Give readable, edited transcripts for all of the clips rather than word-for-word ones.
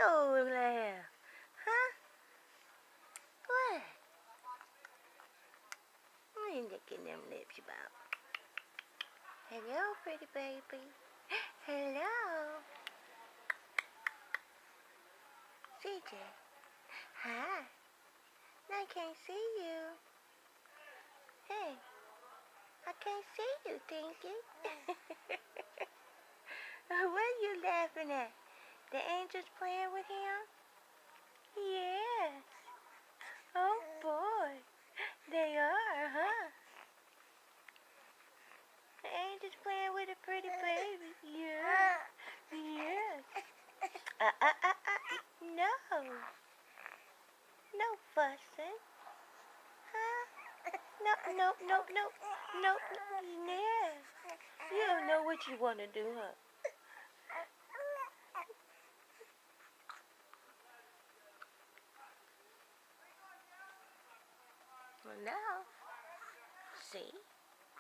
Oh, laugh. Huh? What? I ain't licking them lips about. Hello, pretty baby. Hello. CJ. Hi. I can't see you. Hey. I can't see you, Tinky. What are you laughing at? The angels playing with him? Yes. Oh, boy. They are, huh? The angels playing with a pretty baby. Yeah. Yes. No. No fussing. Huh? No. Yeah. You don't know what you want to do, huh? Well, now, see,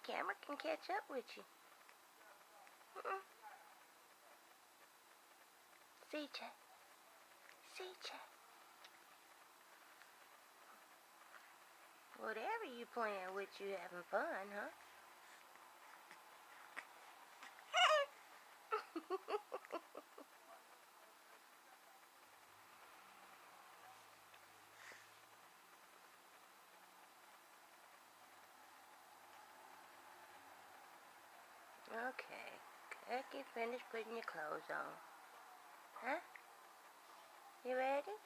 camera can catch up with you. CJ. Whatever you playing with, you having fun, huh? Okay. Get finished putting your clothes on. Huh? You ready?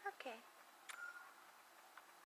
Okay.